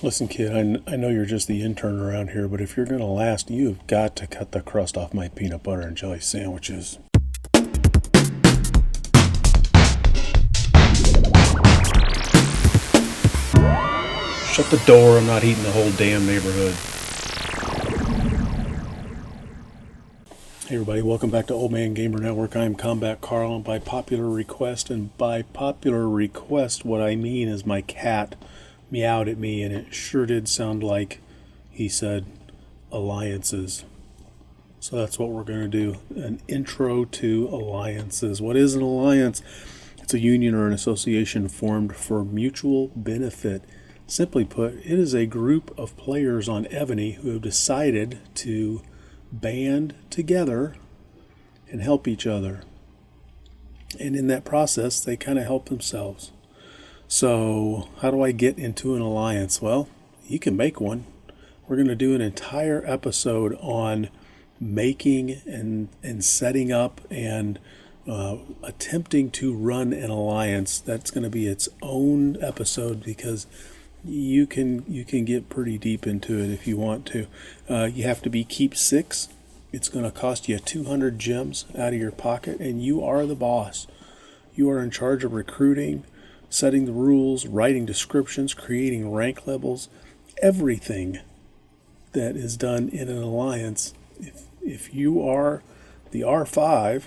Listen, kid, I know you're just the intern around here, but if you're going to last, you've got to cut the crust off my peanut butter and jelly sandwiches. Shut the door, I'm not eating the whole damn neighborhood. Hey everybody, welcome back to Old Man Gamer Network. I'm Combat Carl, and by popular request, what I mean is my cat meowed at me, and it sure did sound like he said alliances. So that's what we're going to do, an intro to alliances. What is an alliance? It's a union or an association formed for mutual benefit. Simply put, it is a group of players on EVONY who have decided to band together and help each other. And in that process, they kind of help themselves. So how do I get into an alliance? Well, you can make one. We're going to do an entire episode on making and setting up and attempting to run an alliance. That's going to be its own episode because you can get pretty deep into it if you want to. You have to be keep 6. It's going to cost you 200 gems out of your pocket, and you are the boss. You are in charge of recruiting, setting the rules, writing descriptions, creating rank levels, everything that is done in an alliance. If you are the R5,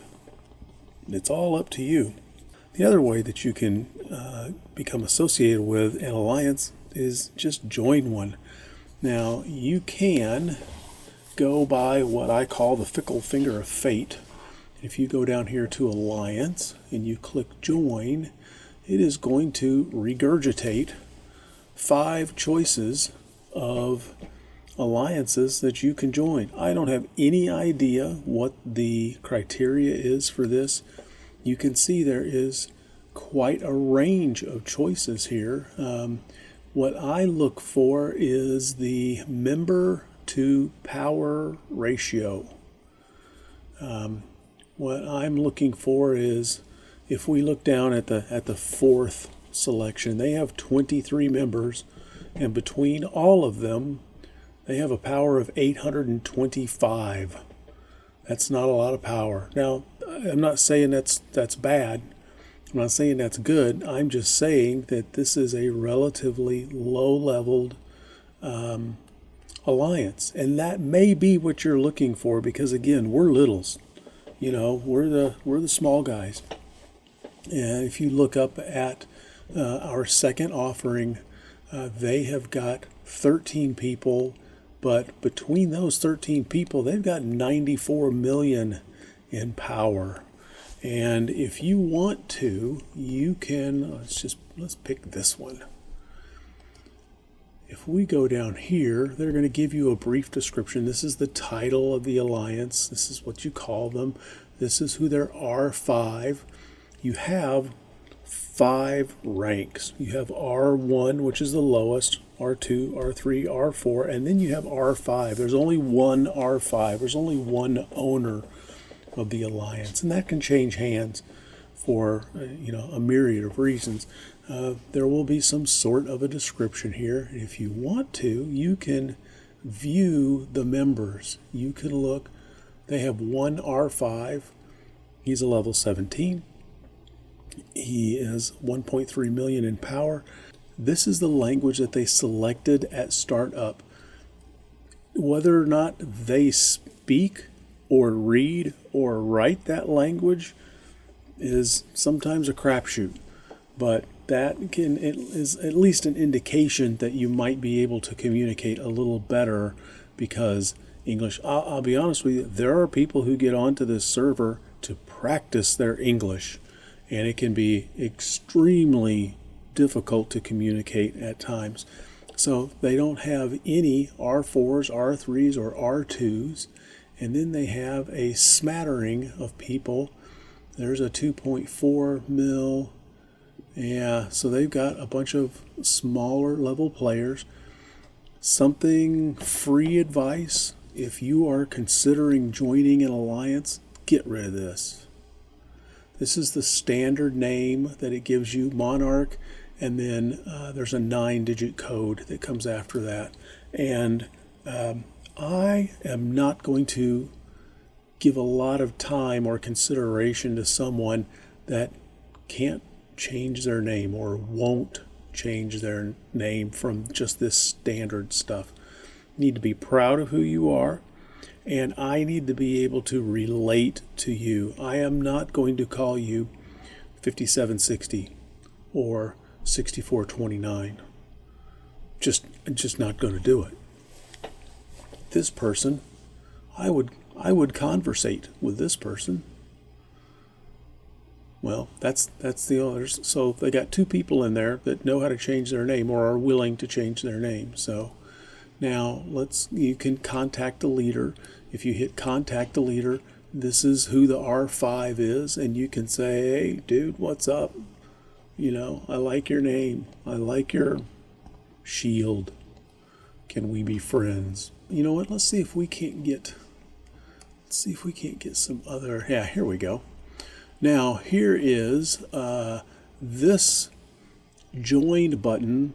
it's all up to you. The other way that you can become associated with an alliance is just join one. Now, you can go by what I call the fickle finger of fate. If you go down here to Alliance and you click Join, it is going to regurgitate 5 choices of alliances that you can join. I don't have any idea what the criteria is for this. You can see there is quite a range of choices here. What I look for is the member to power ratio. What I'm looking for is, if we look down at the 4th selection, they have 23 members, and between all of them, they have a power of 825. That's not a lot of power. Now, I'm not saying that's bad. I'm not saying that's good. I'm just saying that this is a relatively low-leveled alliance, and that may be what you're looking for because, again, we're littles. You know, we're the small guys. And if you look up at our second offering, they have got 13 people, but between those 13 people, they've got 94 million in power. And if you want to, you can, let's pick this one. If we go down here, they're going to give you a brief description. This is the title of the alliance. This is what you call them. This is who their R5. You have 5 ranks. You have R1, which is the lowest, R2, R3, R4, and then you have R5. There's only one R5. There's only one owner of the alliance, and that can change hands for a myriad of reasons. There will be some sort of a description here. If you want to, you can view the members. You can look. They have one R5. He's a level 17. He is 1.3 million in power. This is the language that they selected at startup. Whether or not they speak or read or write that language is sometimes a crapshoot, but that is at least an indication that you might be able to communicate a little better, because English, I'll be honest with you, there are people who get onto this server to practice their English, and it can be extremely difficult to communicate at times. So they don't have any R4s, R3s, or R2s, and then they have a smattering of people. There's a 2.4 mil. Yeah, so they've got a bunch of smaller level players. Something free advice: if you are considering joining an alliance, get rid of this. This is the standard name that it gives you, Monarch, and then there's a 9-digit code that comes after that. And I am not going to give a lot of time or consideration to someone that can't change their name or won't change their name from just this standard stuff. You need to be proud of who you are, and I need to be able to relate to you. I am not going to call you 5760 or 6429. Just not going to do it. This person, I would conversate with this person. Well, that's the others. So they got 2 people in there that know how to change their name or are willing to change their name. So now you can contact the leader. If you hit contact the leader, this is who the R5 is, and you can say, hey, dude, what's up? I like your name. I like your shield. Can we be friends? You know what? Let's see if we can't get some other. Yeah, here we go. Now, here is this joined button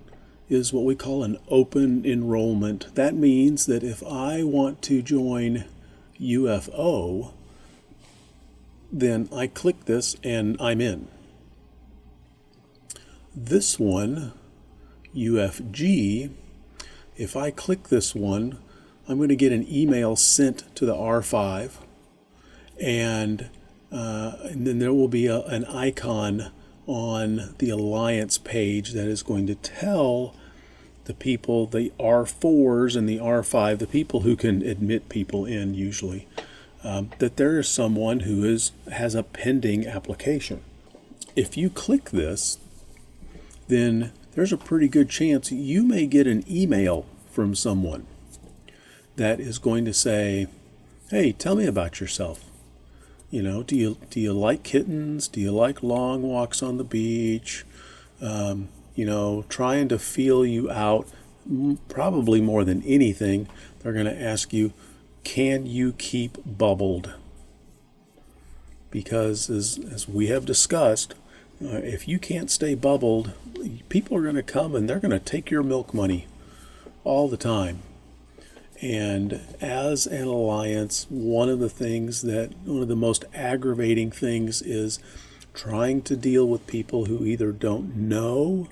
is what we call an open enrollment. That means that if I want to join UFO, then I click this and I'm in. This one, UFG, if I click this one, I'm going to get an email sent to the R5, and then there will be an icon on the Alliance page that is going to tell the people, the R4s and the R5, the people who can admit people in usually, that there is someone who has a pending application. If you click this, then there's a pretty good chance you may get an email from someone that is going to say, hey, tell me about yourself. Do you like kittens? Do you like long walks on the beach? Trying to feel you out. Probably more than anything, they're going to ask you, can you keep bubbled? Because as we have discussed, if you can't stay bubbled, people are going to come and they're going to take your milk money all the time. And as an alliance, one of the most aggravating things is trying to deal with people who either don't know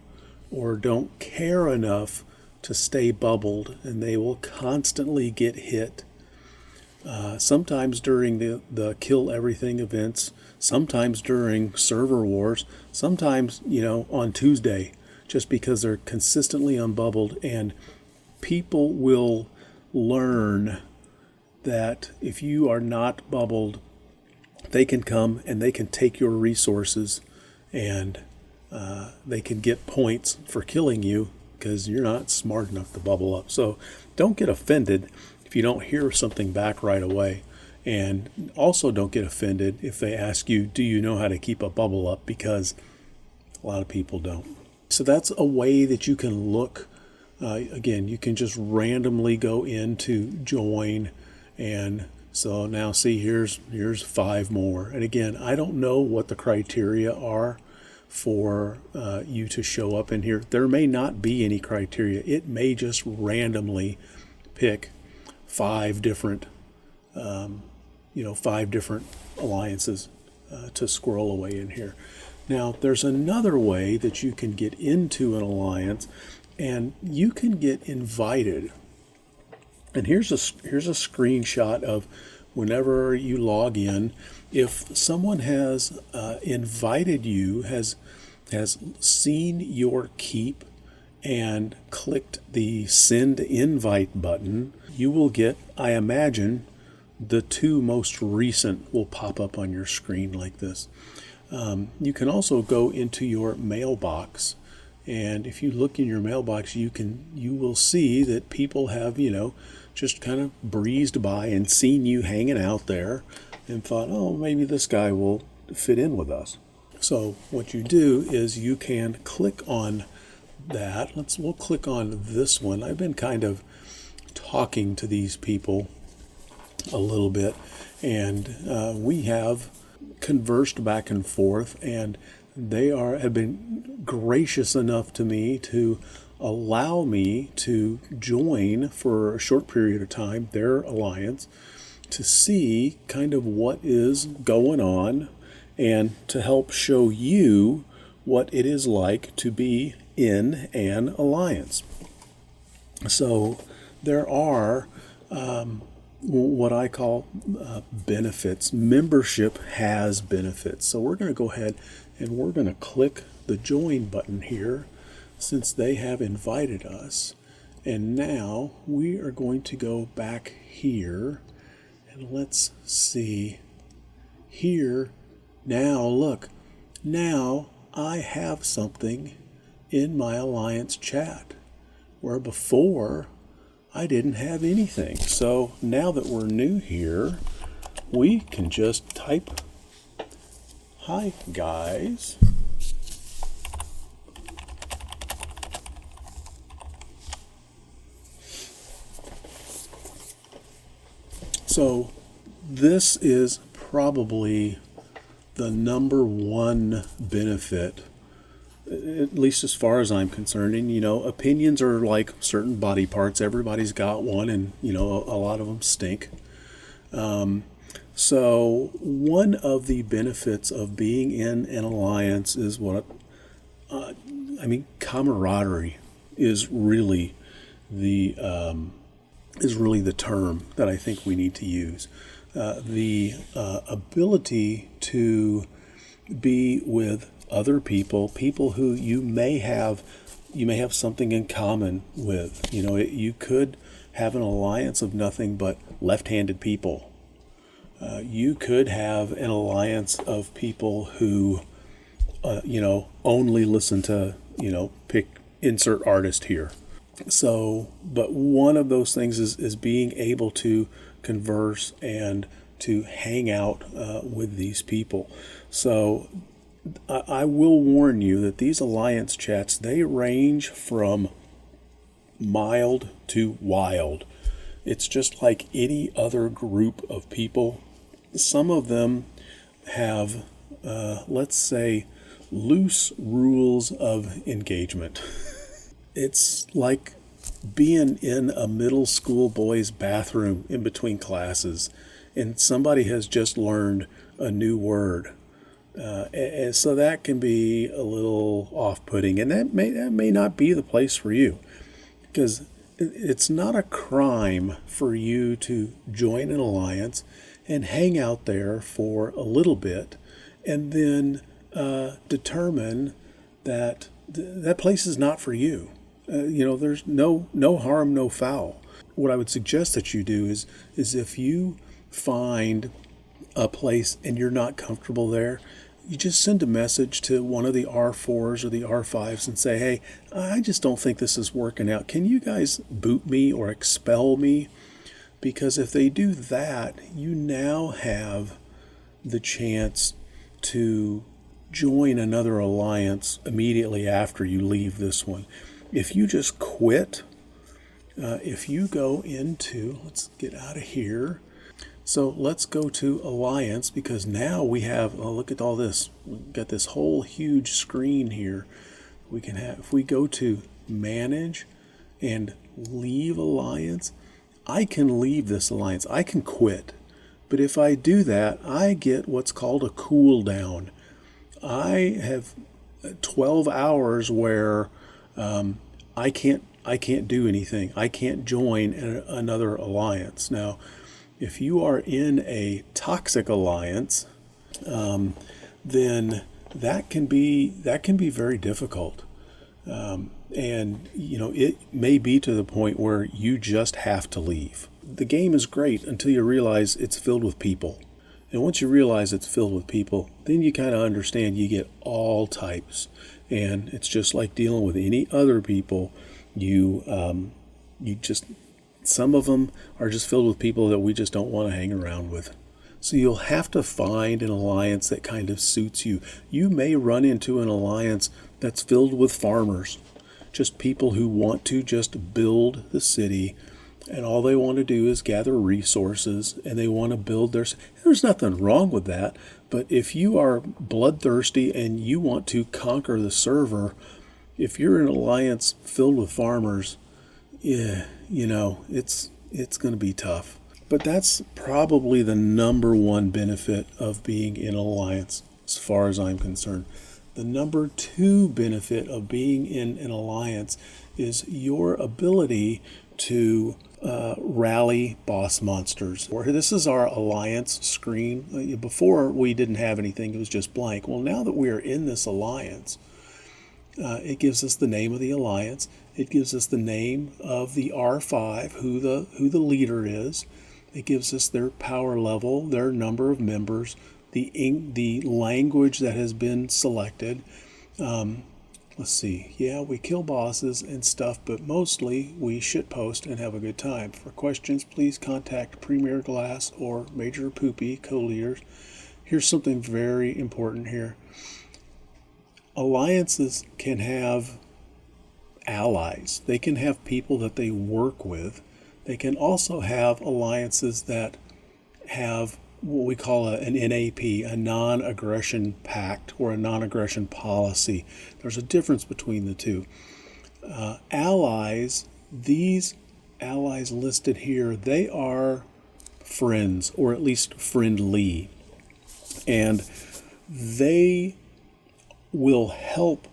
or don't care enough to stay bubbled, and they will constantly get hit. Sometimes during the kill everything events, sometimes during server wars, sometimes on Tuesday, just because they're consistently unbubbled. And people will learn that if you are not bubbled, they can come and they can take your resources, and they can get points for killing you because you're not smart enough to bubble up. So don't get offended if you don't hear something back right away. And also don't get offended if they ask you, do you know how to keep a bubble up? Because a lot of people don't. So that's a way that you can look. Again, you can just randomly go into join, and so now see, here's 5 more. And again, I don't know what the criteria are for you to show up in here. There may not be any criteria. It may just randomly pick 5 different, 5 different alliances to squirrel away in here. Now, there's another way that you can get into an alliance, and you can get invited. And here's a screenshot of whenever you log in. If someone has invited you, has seen your keep and clicked the send invite button, you will get, I imagine, the 2 most recent will pop up on your screen like this. You can also go into your mailbox, and if you look in your mailbox, you will see that people have just kind of breezed by and seen you hanging out there and thought, oh, maybe this guy will fit in with us. So what you do is you can click on that. We'll click on this one. I've been kind of talking to these people a little bit, and we have conversed back and forth, and they have been gracious enough to me to allow me to join for a short period of time their alliance, to see kind of what is going on and to help show you what it is like to be in an alliance. So there are what I call benefits. Membership has benefits. So we're going to go ahead and we're going to click the join button here since they have invited us. And now we are going to go back here and let's see here. Now look, now I have something in my alliance chat where before I didn't have anything. So now that we're new here, we can just type, "Hi guys." So this is probably the number one benefit, at least as far as I'm concerned. And, opinions are like certain body parts. Everybody's got one, and, a lot of them stink. So one of the benefits of being in an alliance is camaraderie is really the term that I think we need to use. The ability to be with other people who you may have something in common with. You could have an alliance of nothing but left-handed people. You could have an alliance of people who, only listen to, pick insert artist here. So, but one of those things is being able to converse and to hang out with these people. So I will warn you that these alliance chats, they range from mild to wild. It's just like any other group of people. Some of them have, let's say, loose rules of engagement. It's like being in a middle school boy's bathroom in between classes and somebody has just learned a new word. And so that can be a little off-putting, and that may not be the place for you, because it's not a crime for you to join an alliance and hang out there for a little bit and then determine that that place is not for you. There's no harm, no foul. What I would suggest that you do is if you find a place and you're not comfortable there, you just send a message to one of the R4s or the R5s and say, "Hey, I just don't think this is working out. Can you guys boot me or expel me?" Because if they do that, you now have the chance to join another alliance immediately after you leave this one. If you just quit, if you go into, let's get out of here. So let's go to Alliance, because now we have, look at all this. We've got this whole huge screen here. We can have, if we go to Manage and Leave Alliance, I can leave this alliance. I can quit. But if I do that, I get what's called a cooldown. I have 12 hours where I can't do anything. I can't join another alliance. Now, if you are in a toxic alliance, then that can be very difficult. And it may be to the point where you just have to leave. The game is great until you realize it's filled with people. And once you realize it's filled with people, then you kind of understand you get all types. And it's just like dealing with any other people. You just, some of them are just filled with people that we just don't want to hang around with. So you'll have to find an alliance that kind of suits you. You may run into an alliance that's filled with farmers, just people who want to just build the city and all they want to do is gather resources, and they want to build their... There's nothing wrong with that, but if you are bloodthirsty and you want to conquer the server, if you're in an alliance filled with farmers, yeah, you know, it's going to be tough. But that's probably the number one benefit of being in an alliance, as far as I'm concerned. The number two benefit of being in an alliance is your ability to rally boss monsters. This is our alliance screen. Before, we didn't have anything, it was just blank. Well, now that we are in this alliance, it gives us the name of the alliance. It gives us the name of the R5, who the leader is. It gives us their power level, their number of members, the language that has been selected. Let's see. Yeah, we kill bosses and stuff, but mostly we shitpost and have a good time. For questions, please contact Premier Glass or Major Poopy co-leaders. Here's something very important here. Alliances can have allies. They can have people that they work with. They can also have alliances that have what we call an NAP, a non-aggression pact, or a non-aggression policy. There's a difference between the two. Allies, these allies listed here, they are friends, or at least friendly. And they will help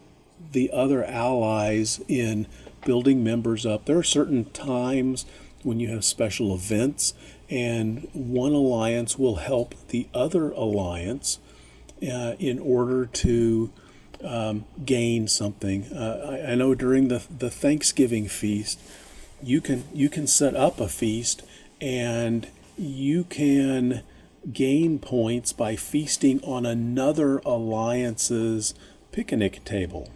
the other allies in building members up. There are certain times when you have special events, and one alliance will help the other alliance in order to gain something. I know during the Thanksgiving feast, you can set up a feast, and you can gain points by feasting on another alliance's picnic table.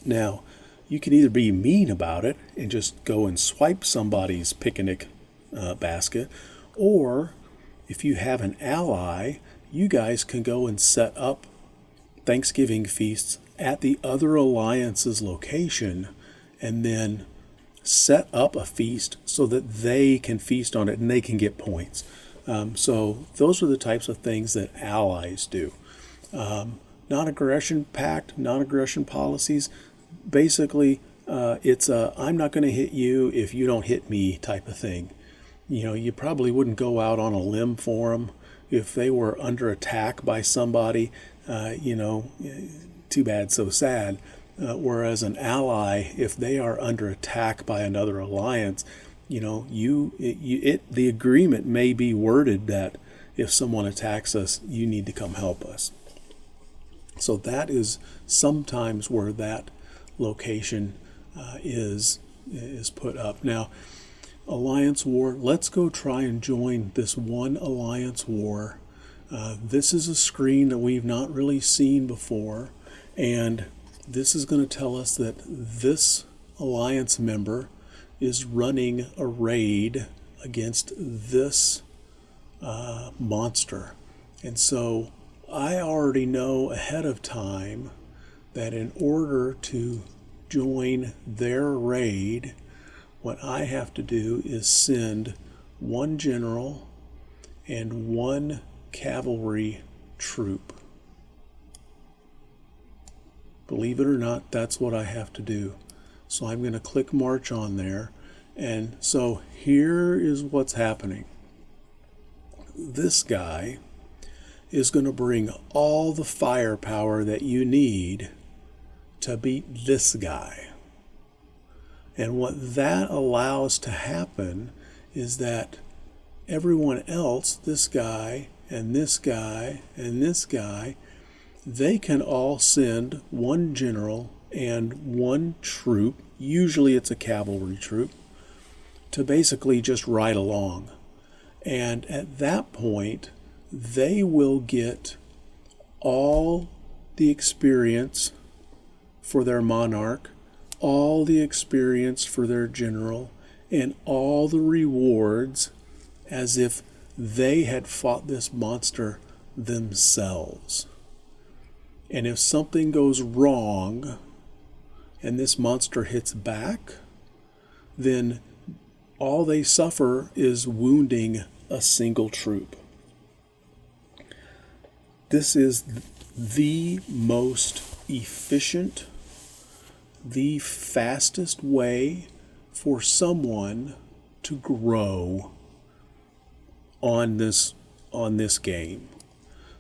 Now, you can either be mean about it and just go and swipe somebody's picnic basket, or if you have an ally, you guys can go and set up Thanksgiving feasts at the other alliance's location, and then set up a feast so that they can feast on it and they can get points. So those are the types of things that allies do. Non-aggression pact, non-aggression policies, basically it's a I'm not going to hit you if you don't hit me type of thing. You know, you probably wouldn't go out on a limb for them if they were under attack by somebody. Too bad, so sad. Whereas an ally, if they are under attack by another alliance, the agreement may be worded that if someone attacks us, you need to come help us. So that is sometimes where that location is put up. Now, Alliance War, let's go try and join this one Alliance War. This is a screen that we've not really seen before, and this is going to tell us that this Alliance member is running a raid against this monster. And so I already know ahead of time that in order to join their raid, what I have to do is send one general and one cavalry troop. Believe it or not, that's what I have to do. So I'm going to click March on there. And so here is what's happening. This guy is going to bring all the firepower that you need to beat this guy. And what that allows to happen is that everyone else, this guy and this guy and this guy, they can all send one general and one troop, usually it's a cavalry troop, to basically just ride along. And at that point, they will get all the experience for their monarch, all the experience for their general, and all the rewards as if they had fought this monster themselves. And if something goes wrong and this monster hits back, then all they suffer is wounding a single troop. This is the most efficient, the fastest way for someone to grow on this game.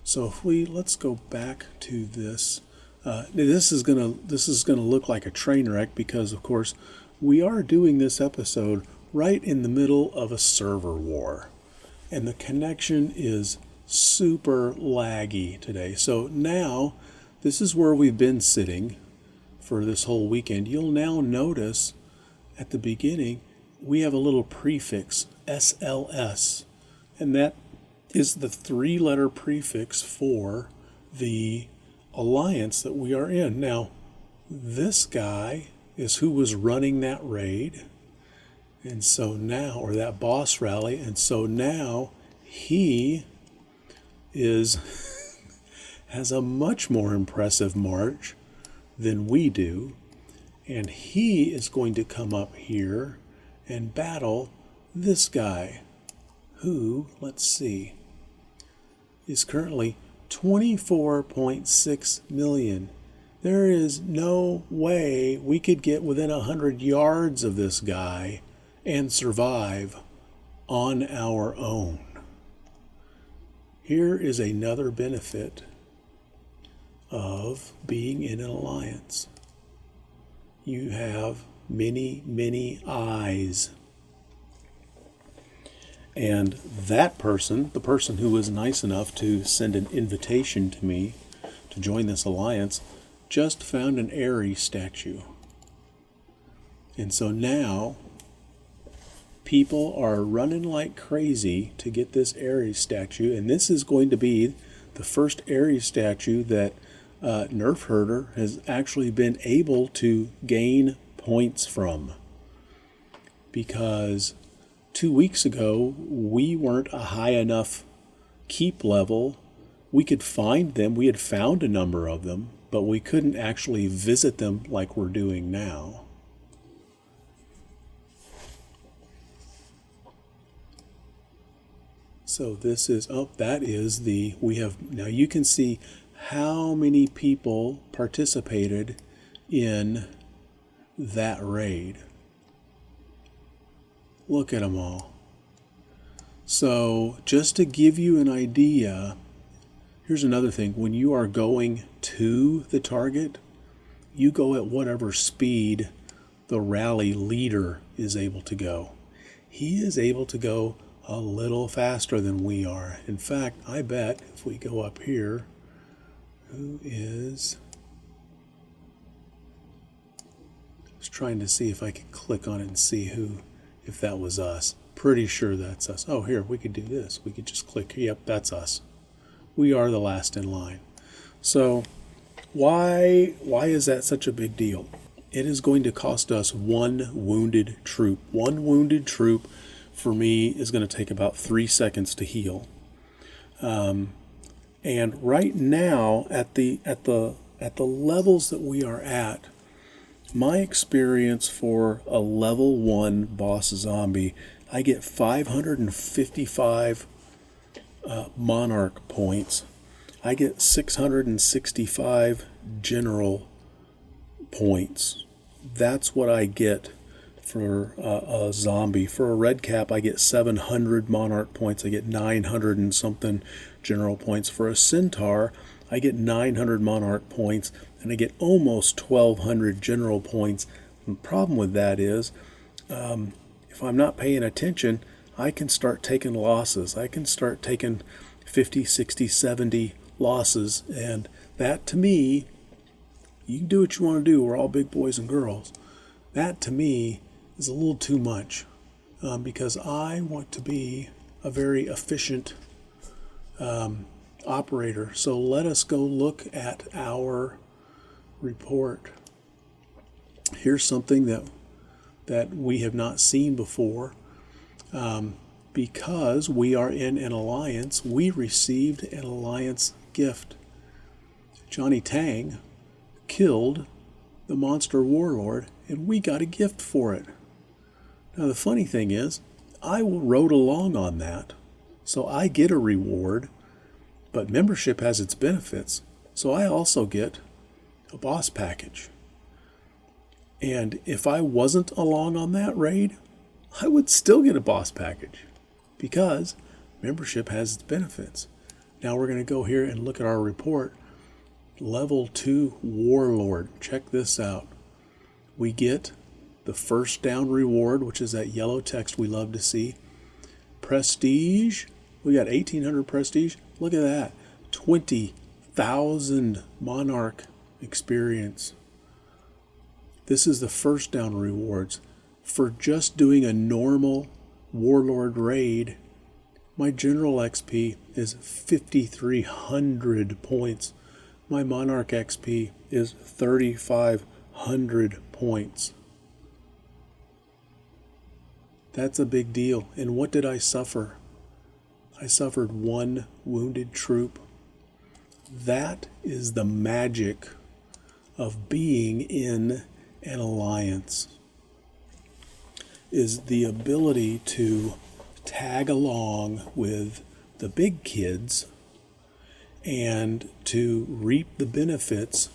So if let's go back to this. This is gonna look like a train wreck because, of course, we are doing this episode right in the middle of a server war, and the connection is super laggy today. So now, this is where we've been sitting for this whole weekend. You'll now notice at the beginning we have a little prefix, SLS, and that is the 3-letter prefix for the alliance that we are in. Now, this guy is who was running that raid, and so now, or that boss rally, and so now he has a much more impressive march than we do, and he is going to come up here and battle this guy, who, let's see, is currently 24.6 million. There is no way we could get within 100 yards of this guy and survive on our own. Here is another benefit of being in an alliance. You have many, many eyes. And that person, the person who was nice enough to send an invitation to me to join this alliance, just found an Ares statue. And so now people are running like crazy to get this Ares statue, and this is going to be the first Ares statue that Nerf Herder has actually been able to gain points from, because 2 weeks ago we weren't a high enough keep level. We could find them, we had found a number of them, but we couldn't actually visit them like we're doing now. So this is, that is now you can see how many people participated in that raid. Look at them all. So just to give you an idea, here's another thing. When you are going to the target, you go at whatever speed the rally leader is able to go. He is able to go a little faster than we are. In fact, I bet if we go up here, I was trying to see if I could click on it and see if that was us. Pretty sure that's us. Oh, here, we could do this. We could just click, yep, that's us. We are the last in line. So why is that such a big deal? It is going to cost us one wounded troop. One wounded troop for me is going to take about 3 seconds to heal. And right now, at the levels that we are at, my experience for a level 1 boss zombie, I get 555 Monarch points. I get 665 general points. That's what I get for a zombie. For a red cap, I get 700 Monarch points. I get 900 and something general points. For a centaur, I get 900 Monarch points, and I get almost 1,200 general points. And the problem with that is, if I'm not paying attention, I can start taking losses. I can start taking 50, 60, 70 losses, and that to me, you can do what you want to do. We're all big boys and girls. That to me is a little too much, because I want to be a very efficient operator. So let us go look at our report. Here's something that we have not seen before. Because we are in an alliance, we received an alliance gift. Johnny Tang killed the monster warlord, and we got a gift for it. Now the funny thing is, I rode along on that, so I get a reward, but membership has its benefits, so I also get a boss package. And if I wasn't along on that raid, I would still get a boss package because membership has its benefits. Now we're going to go here and look at our report. Level 2 Warlord. Check this out. We get the first down reward, which is that yellow text we love to see. Prestige. We got 1,800 prestige. Look at that. 20,000 Monarch experience. This is the first down rewards. For just doing a normal Warlord raid, my general XP is 5,300 points. My Monarch XP is 3,500 points. That's a big deal. And what did I suffer? I suffered 1 wounded troop. That is the magic of being in an alliance, is the ability to tag along with the big kids and to reap the benefits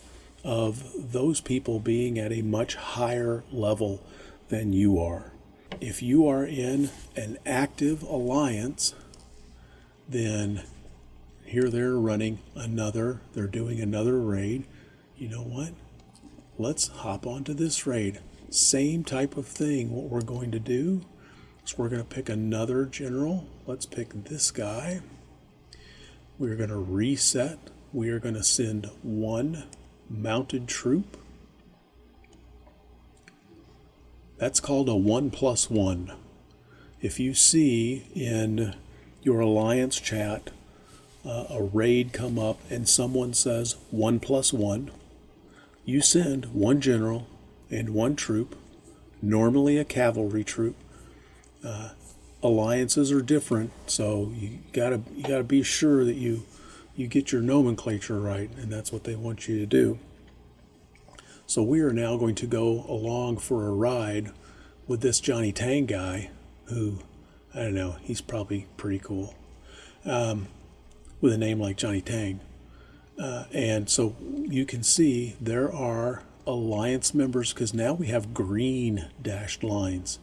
of those people being at a much higher level than you are. If you are in an active alliance, then here they're doing another raid. You know what? Let's hop onto this raid. Same type of thing. What we're going to do is we're going to pick another general. Let's pick this guy. We're going to reset. We are going to send 1 mounted troop. That's called a 1+1. If you see in your alliance chat a raid come up and someone says 1+1, you send 1 general and 1 troop, normally a cavalry troop. Alliances are different, so you gotta be sure that you get your nomenclature right, and that's what they want you to do. So we are now going to go along for a ride with this Johnny Tang guy, who, I don't know, he's probably pretty cool, with a name like Johnny Tang. And so you can see there are alliance members, because now we have green dashed lines.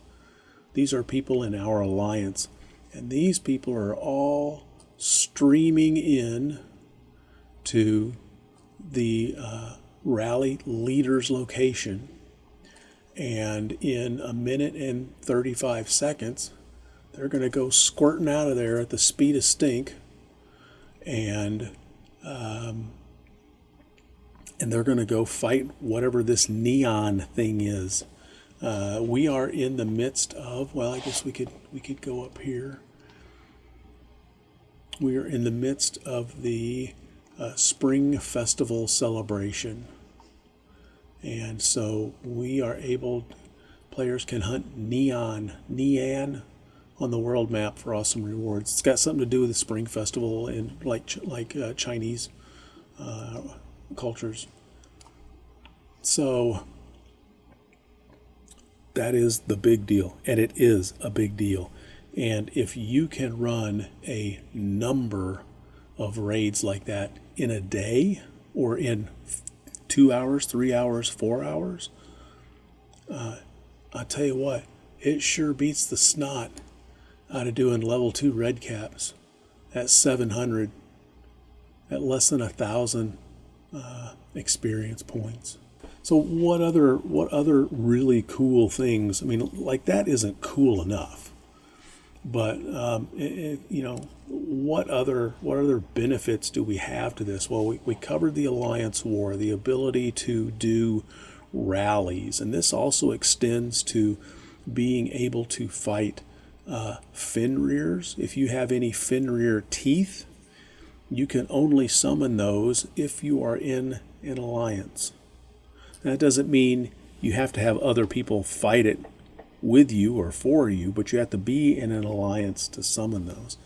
These are people in our alliance, and these people are all streaming in to the rally leader's location, and in 1 minute and 35 seconds they're going to go squirting out of there at the speed of stink, and they're going to go fight whatever this neon thing is. We are in the midst of, well, I guess we could go up here. We are in the midst of the Spring Festival celebration. And so we are players can hunt neon on the world map for awesome rewards. It's got something to do with the Spring Festival and like Chinese cultures. So that is the big deal, and it is a big deal. And if you can run a number of raids like that in a day, or in 2 hours, 3 hours, 4 hours, I'll tell you what, it sure beats the snot out of doing level 2 red caps at 700, at less than 1,000 experience points. So what other really cool things? I mean, like, that isn't cool enough. But what other benefits do we have to this? Well, we covered the Alliance War, the ability to do rallies, and this also extends to being able to fight Fenrir's. If you have any Fenrir teeth, you can only summon those if you are in an alliance. That doesn't mean you have to have other people fight it with you or for you, but you have to be in an alliance to summon those.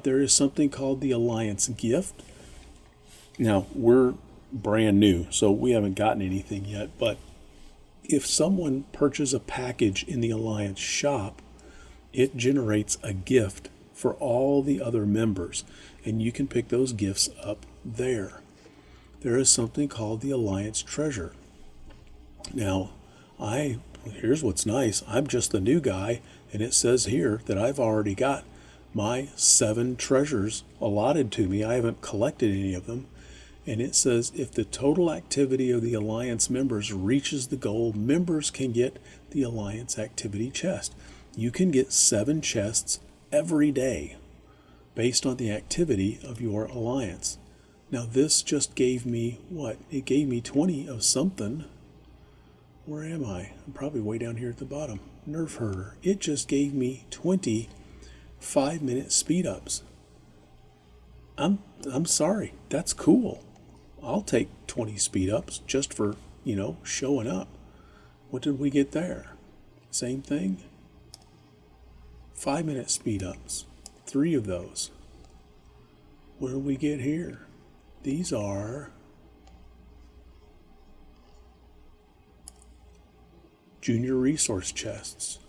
There is something called the Alliance Gift. Now, we're brand new, so we haven't gotten anything yet, but if someone purchases a package in the Alliance shop, it generates a gift for all the other members, and you can pick those gifts up there. There is something called the Alliance Treasure. Now, here's what's nice. I'm just the new guy, and it says here that I've already got my 7 treasures allotted to me. I haven't collected any of them. And it says if the total activity of the Alliance members reaches the goal, members can get the Alliance activity chest. You can get 7 chests every day based on the activity of your Alliance. Now this just gave me what? It gave me 20 of something. Where am I? I'm probably way down here at the bottom. Nerf herder. It just gave me 20 5-minute speed ups. I'm sorry. That's cool. I'll take 20 speed ups just for, showing up. What did we get there? Same thing. 5-minute speed ups. 3 of those. What did we get here? These are junior resource chests.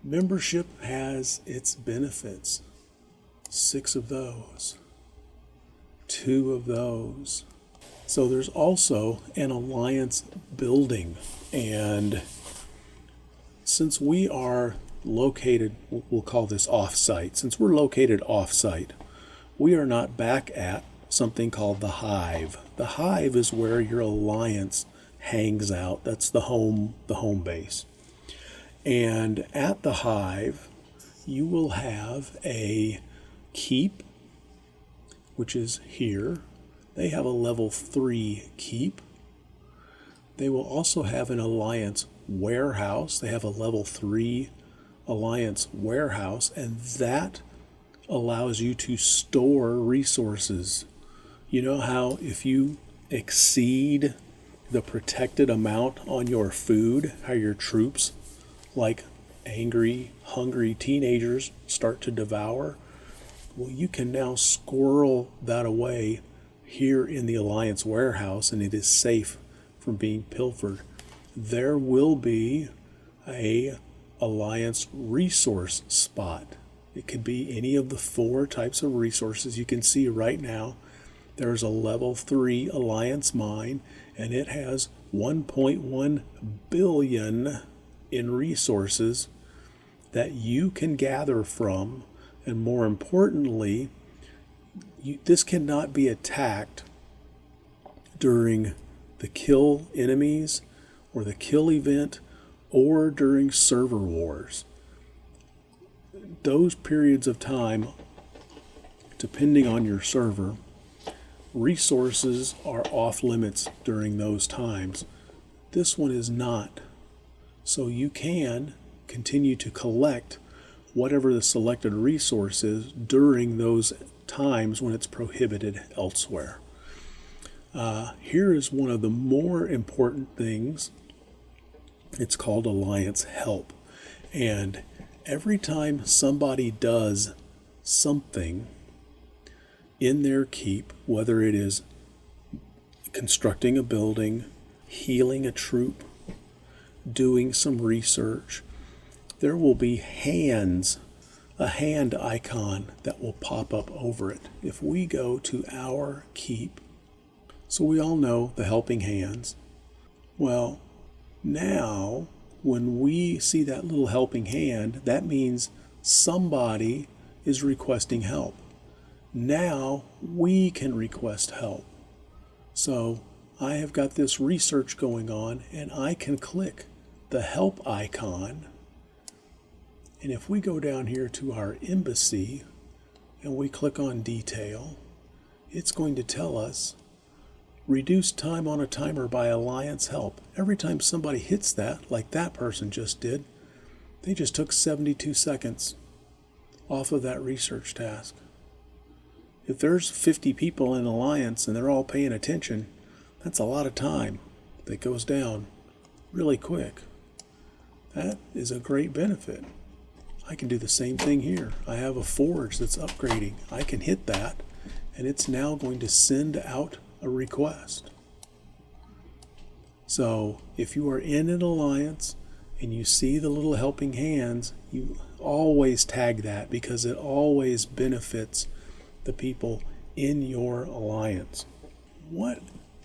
Membership has its benefits. 6 of those. 2 of those. So there's also an Alliance building, and since we are located, we'll call this off-site, since we're located off-site, we are not back at something called the Hive. The Hive is where your Alliance hangs out. That's the home base. And at the Hive, you will have a keep, which is here. They have a level 3 keep. They will also have an Alliance warehouse. They have a level 3 Alliance warehouse, and that allows you to store resources. You know how if you exceed the protected amount on your food, how your troops, like angry, hungry teenagers, start to devour? Well, you can now squirrel that away here in the Alliance warehouse, and it is safe from being pilfered. There will be a Alliance resource spot. It could be any of the 4 types of resources you can see right now. There's a level 3 Alliance mine, and it has 1.1 billion in resources that you can gather from, and more importantly, this cannot be attacked during the kill enemies or the kill event or during server wars. Those periods of time, depending on your server, resources are off limits during those times. This one is not. So you can continue to collect whatever the selected resource is during those times when it's prohibited elsewhere. Here is one of the more important things. It's called Alliance Help. And every time somebody does something in their keep, whether it is constructing a building, healing a troop, doing some research, there will be a hand icon that will pop up over it. If we go to our keep, so we all know the helping hands. Well, now when we see that little helping hand, that means somebody is requesting help. Now we can request help. So I have got this research going on, and I can click the help icon. And if we go down here to our embassy and we click on detail, it's going to tell us reduce time on a timer by Alliance Help. Every time somebody hits that, like that person just did, they just took 72 seconds off of that research task. If there's 50 people in Alliance and they're all paying attention, that's a lot of time that goes down really quick. That is a great benefit. I can do the same thing here. I have a forge that's upgrading. I can hit that, and it's now going to send out a request. So if you are in an alliance and you see the little helping hands, you always tag that, because it always benefits the people in your alliance. What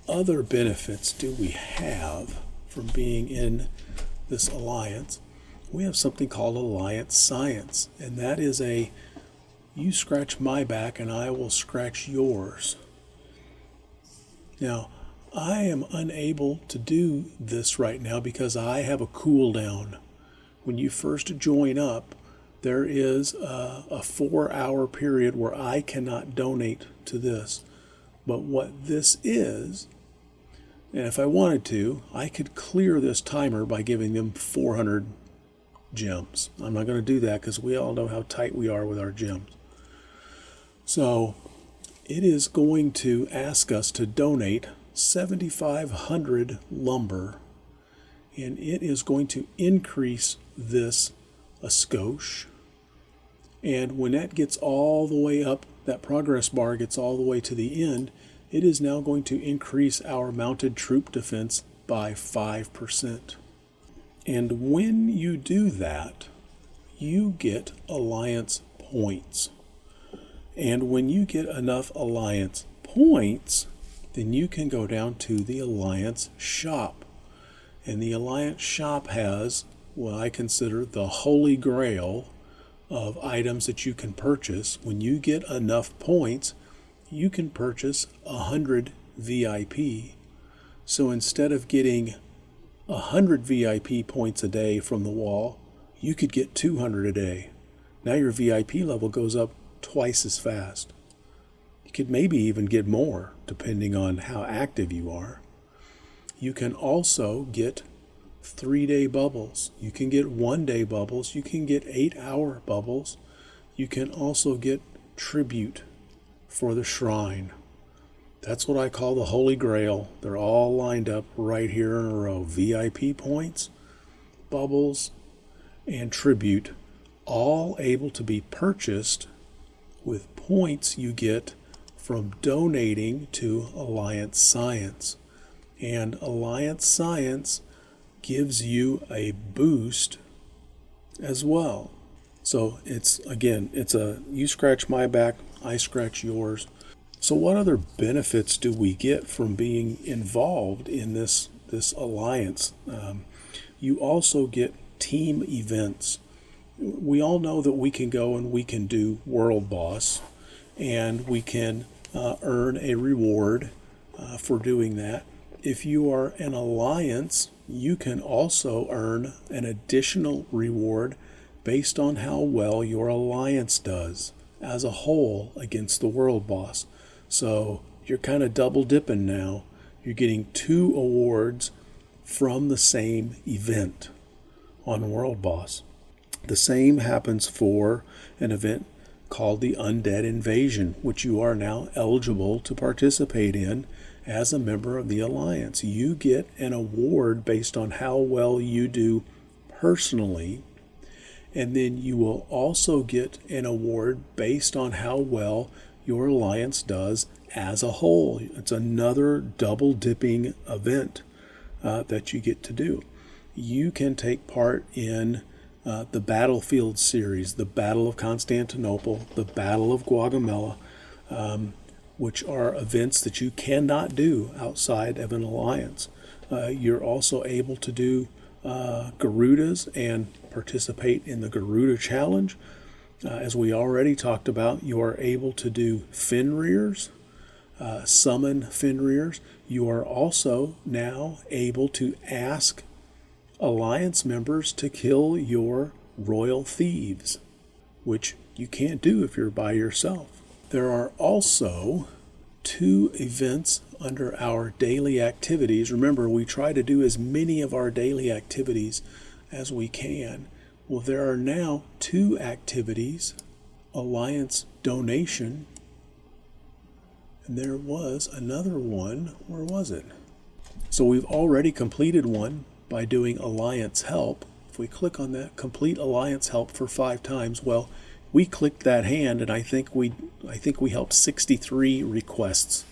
other benefits do we have from being in this alliance? We have something called alliance science, and that is you scratch my back and I will scratch yours. Now, I am unable to do this right now because I have a cooldown. When you first join up, there is a 4-hour period where I cannot donate to this. But what this is, and if I wanted to, I could clear this timer by giving them 400 gems. I'm not going to do that because we all know how tight we are with our gems. So it is going to ask us to donate 7,500 lumber, and it is going to increase this a skosh. And when that gets all the way up, that progress bar gets all the way to the end, it is now going to increase our mounted troop defense by 5%. And when you do that, you get alliance points. And when you get enough alliance points, then you can go down to the alliance shop. And the alliance shop has what I consider the holy grail of items that you can purchase. When you get enough points, you can purchase 100 VIP. So instead of getting 100 VIP points a day from the wall, you could get 200 a day. Now your VIP level goes up twice as fast. You could maybe even get more, depending on how active you are. You can also get 3-day bubbles. You can get 1-day bubbles. You can get 8-hour bubbles. You can also get tribute for the shrine. That's what I call the Holy Grail. They're all lined up right here in a row. VIP points, bubbles, and tribute, all able to be purchased with points you get from donating to Alliance Science. And Alliance Science gives you a boost as well. So it's a you scratch my back, I scratch yours. So what other benefits do we get from being involved in this alliance? You also get team events. We all know that we can go and we can do World Boss, and we can earn a reward for doing that. If you are an alliance, you can also earn an additional reward based on how well your alliance does as a whole against the World Boss. So you're kind of double dipping now. You're getting 2 awards from the same event on World Boss. The same happens for an event called the Undead Invasion, which you are now eligible to participate in as a member of the Alliance. You get an award based on how well you do personally, and then you will also get an award based on how well your Alliance does as a whole. It's another double dipping event that you get to do. You can take part in the Battlefield series, the Battle of Constantinople, the Battle of Gaugamela, which are events that you cannot do outside of an alliance. You're also able to do Garudas and participate in the Garuda Challenge. As we already talked about, you are able to do Fenrir's, summon Fenrir's. You are also now able to ask Alliance members to kill your royal thieves, which you can't do if you're by yourself. There are also 2 events under our daily activities. Remember, we try to do as many of our daily activities as we can. Well, there are now 2 activities: Alliance donation, and there was another one. Where was it? So we've already completed one by doing Alliance help. If we click on that, complete Alliance help for 5 times, well, we clicked that hand, and I think we helped 63 requests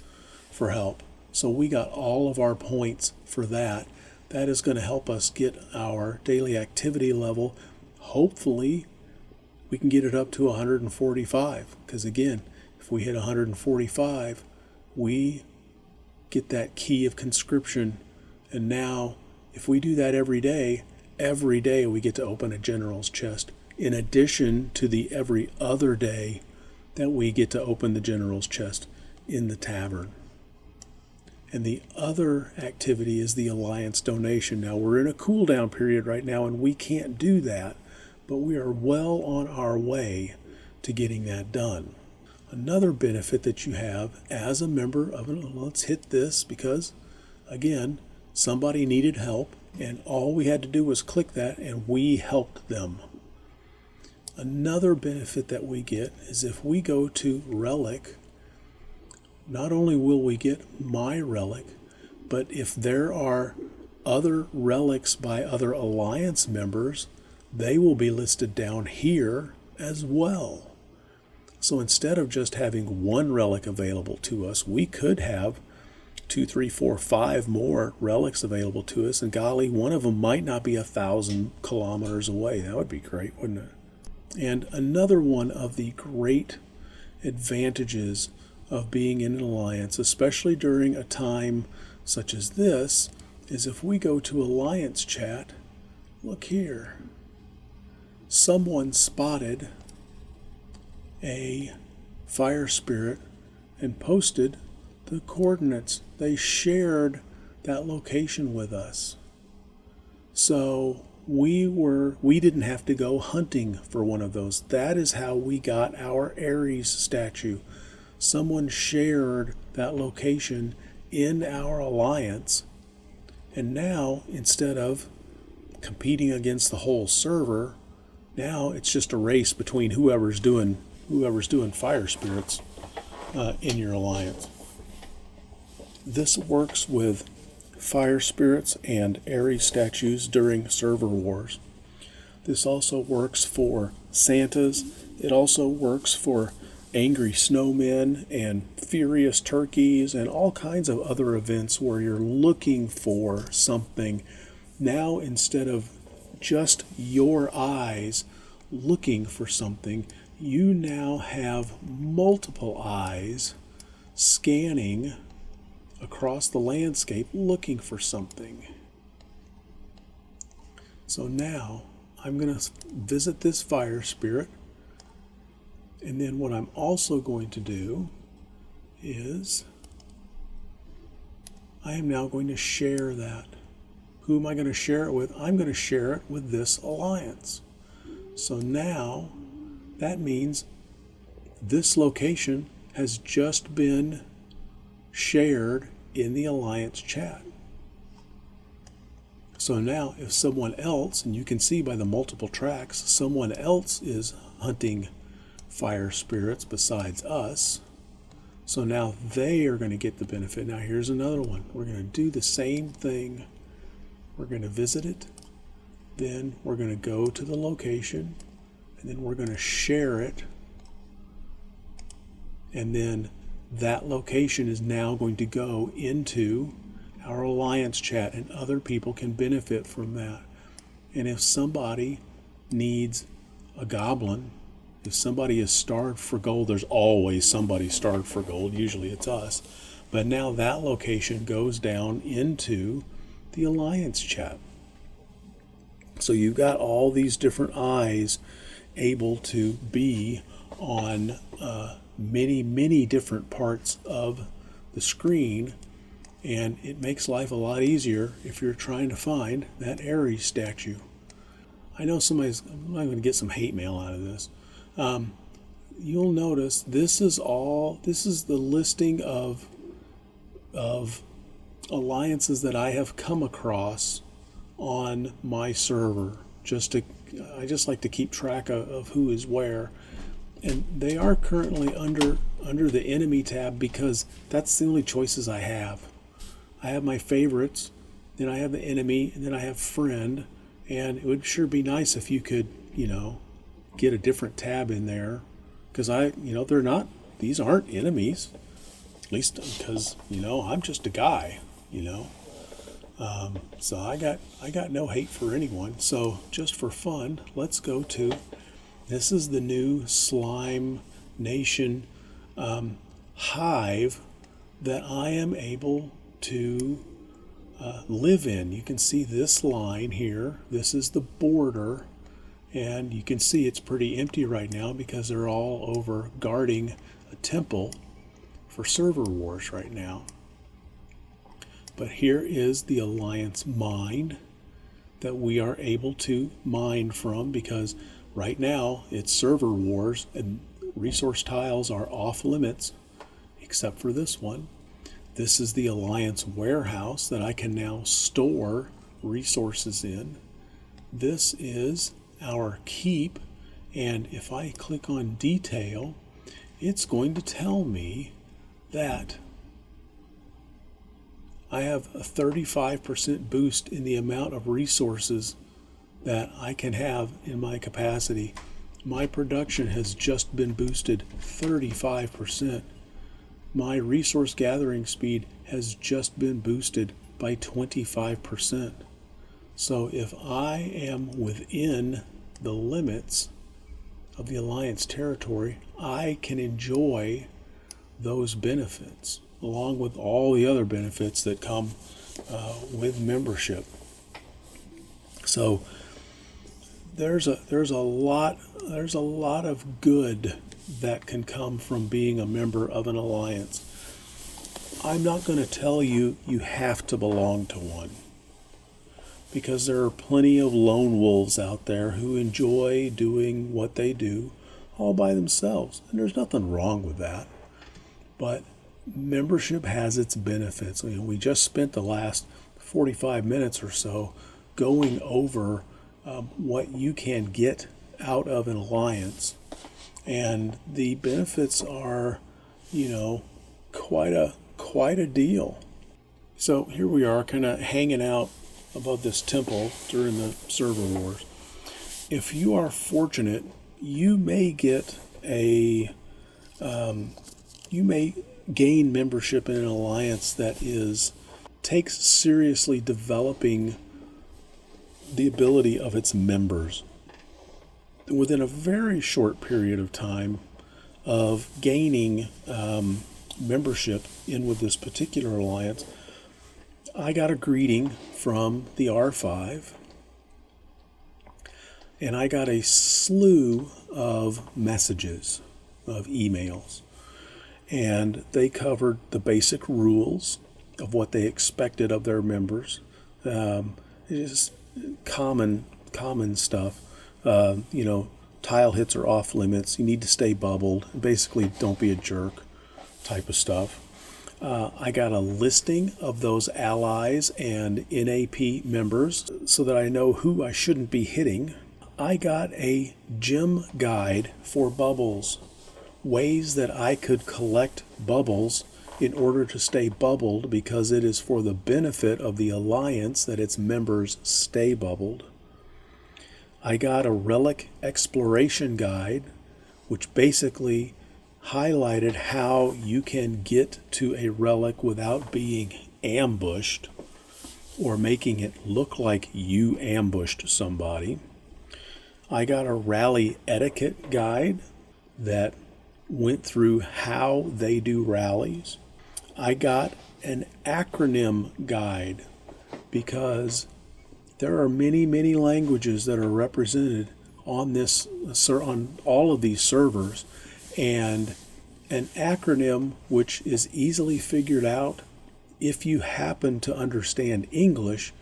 for help. So we got all of our points for that. that is going to help us get our daily activity level. Hopefully, we can get it up to 145. Because again, if we hit 145, we get that key of conscription. And now, if we do that every day we get to open a general's chest. In addition to the every other day that we get to open the general's chest in the tavern. And the other activity is the alliance donation. Now we're in a cooldown period right now and we can't do that, but we are well on our way to getting that done. Another benefit that you have as a member of let's hit this because, again, somebody needed help and all we had to do was click that and we helped them. Another benefit that we get is if we go to Relic, not only will we get my relic, but if there are other relics by other alliance members, they will be listed down here as well. So instead of just having one relic available to us, we could have 2, 3, 4, 5 more relics available to us, and golly, one of them might not be 1,000 kilometers away. That would be great, wouldn't it? And another one of the great advantages of being in an alliance, especially during a time such as this, is if we go to alliance chat, look here, someone spotted a fire spirit and posted the coordinates. They shared that location with us. So we didn't have to go hunting for one of those. That is how we got our Ares statue. Someone shared that location in our alliance, and now instead of competing against the whole server, now it's just a race between whoever's doing fire spirits in your alliance. This works with fire spirits and Ares statues during server wars. This also works for Santas. It also works for angry snowmen and furious turkeys and all kinds of other events where you're looking for something. Now, instead of just your eyes looking for something, you now have multiple eyes scanning across the landscape looking for something. So now I'm going to visit this fire spirit, and then what I'm also going to do is I am now going to share that. Who am I going to share it with? I'm going to share it with this alliance. So now that means this location has just been shared in the alliance chat. So now if someone else, and you can see by the multiple tracks, someone else is hunting fire spirits besides us, so now they are going to get the benefit. Now here's another one. We're going to do the same thing. We're going to visit it, then we're going to go to the location, and then we're going to share it, and then that location is now going to go into our alliance chat, and other people can benefit from that. And if somebody needs a goblin, if somebody is starved for gold, there's always somebody starved for gold. Usually it's us. But now that location goes down into the alliance chat. So you've got all these different eyes able to be on many different parts of the screen, and it makes life a lot easier if you're trying to find that Ares statue. I know I'm going to get some hate mail out of this. You'll notice this is the listing of alliances that I have come across on my server. I just like to keep track of who is where. And they are currently under the enemy tab because that's the only choices I have. I have my favorites, then I have the enemy, and then I have friend. And it would sure be nice if you could, get a different tab in there, because these aren't enemies, at least because, I'm just a guy, So I got no hate for anyone. So just for fun, let's go to, this is the new Slime Nation hive that I am able to live in. You can see this line here. This is the border, and you can see it's pretty empty right now because they're all over guarding a temple for server wars right now. But here is the Alliance mine that we are able to mine from, because right now it's server wars and resource tiles are off limits except for this one. This is the Alliance warehouse that I can now store resources in. This is our keep, and if I click on detail, it's going to tell me that I have a 35% boost in the amount of resources that I can have in my capacity. My production has just been boosted 35%. My resource gathering speed has just been boosted by 25%. So if I am within the limits of the Alliance territory, I can enjoy those benefits, along with all the other benefits that come with membership. So there's a lot of good that can come from being a member of an alliance. I'm not going to tell you you have to belong to one, because there are plenty of lone wolves out there who enjoy doing what they do all by themselves, and there's nothing wrong with that. But membership has its benefits. We just spent the last 45 minutes or so going over what you can get out of an alliance, and the benefits are, quite a deal. So here we are, kind of hanging out above this temple during the server wars. If you are fortunate, you may get you may gain membership in an alliance that takes seriously developing the ability of its members. Within a very short period of time of gaining membership in with this particular alliance, I got a greeting from the R5, and I got a slew of messages, of emails, and they covered the basic rules of what they expected of their members. Just common stuff. Tile hits are off limits. You need to stay bubbled. Basically, don't be a jerk type of stuff. I got a listing of those allies and NAP members so that I know who I shouldn't be hitting. I got a gem guide for bubbles, ways that I could collect bubbles in order to stay bubbled, because it is for the benefit of the alliance that its members stay bubbled. I got a Relic exploration guide, which basically highlighted how you can get to a relic without being ambushed or making it look like you ambushed somebody. I got a rally etiquette guide that went through how they do rallies. I got an acronym guide, because there are many languages that are represented on all of these servers, and an acronym which is easily figured out if you happen to understand English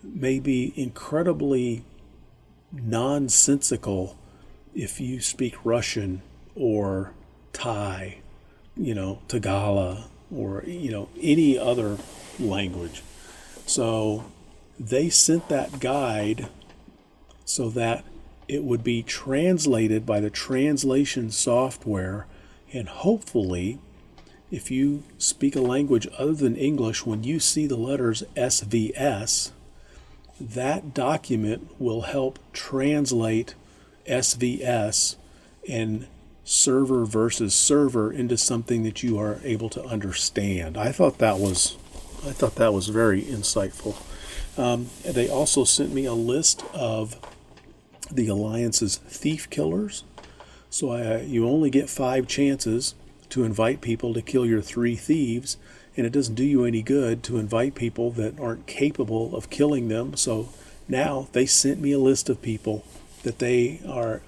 may be incredibly nonsensical if you speak Russian or Thai, Tagalog, or any other language. So they sent that guide so that it would be translated by the translation software, and hopefully, if you speak a language other than English, when you see the letters SVS, that document will help translate SVS and server versus server into something that you are able to understand. I thought that was I thought that was very insightful. They also sent me a list of the Alliance's thief killers. So you only get 5 chances to invite people to kill your 3 thieves, and it doesn't do you any good to invite people that aren't capable of killing them. So now they sent me a list of people that they are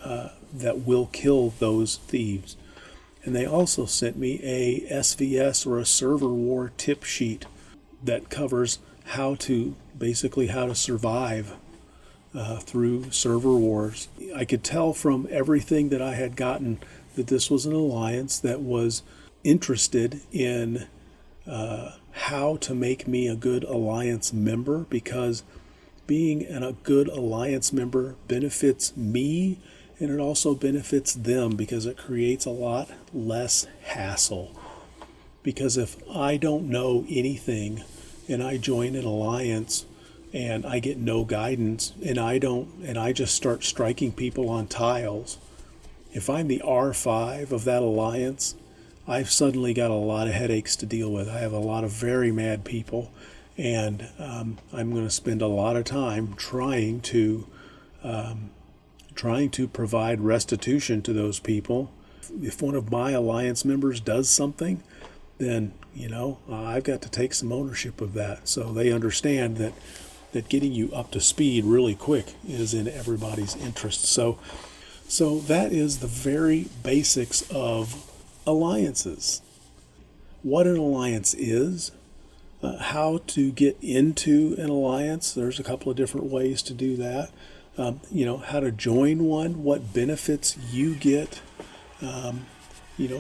that will kill those thieves. And they also sent me a SVS or a server war tip sheet that covers how to survive through server wars. I could tell from everything that I had gotten that this was an alliance that was interested in how to make me a good alliance member, because being a good alliance member benefits me, and it also benefits them because it creates a lot less hassle. Because if I don't know anything and I join an alliance and I get no guidance and I just start striking people on tiles, if I'm the R5 of that alliance, I've suddenly got a lot of headaches to deal with. I have a lot of very mad people, and I'm going to spend a lot of time trying to provide restitution to those people. If one of my alliance members does something, then I've got to take some ownership of that. So they understand that getting you up to speed really quick is in everybody's interest. So that is the very basics of alliances. What an alliance is, how to get into an alliance. There's a couple of different ways to do that. How to join one, what benefits you get,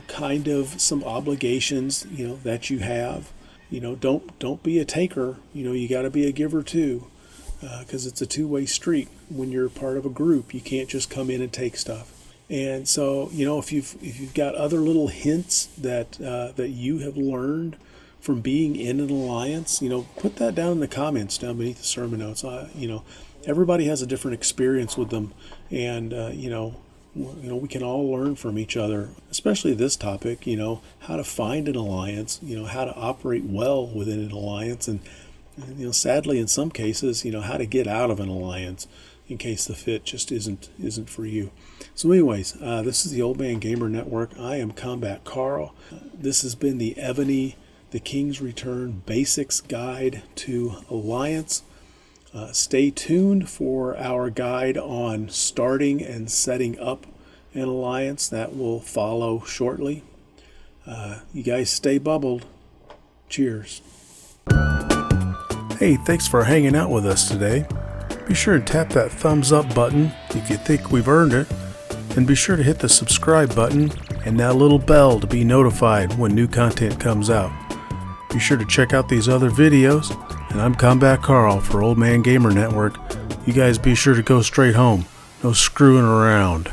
kind of some obligations, that you have. Don't be a taker. You got to be a giver too, because it's a two-way street. When you're part of a group, you can't just come in and take stuff. And so, if you've got other little hints that you have learned from being in an alliance, put that down in the comments down beneath the sermon notes. Everybody has a different experience with them, and we can all learn from each other, especially this topic. How to find an alliance, how to operate well within an alliance, and sadly in some cases, how to get out of an alliance in case the fit just isn't for you. So anyways, this is the Old Man Gamer Network. I am Combat Carl. This has been the EVONY, the King's Return Basics Guide to Alliance. Stay tuned for our guide on starting and setting up an alliance. That will follow shortly. You guys stay bubbled. Cheers. Hey, thanks for hanging out with us today. Be sure to tap that thumbs up button if you think we've earned it, and be sure to hit the subscribe button and that little bell to be notified when new content comes out. Be sure to check out these other videos, and I'm Combat Carl for Old Man Gamer Network. You guys be sure to go straight home. No screwing around.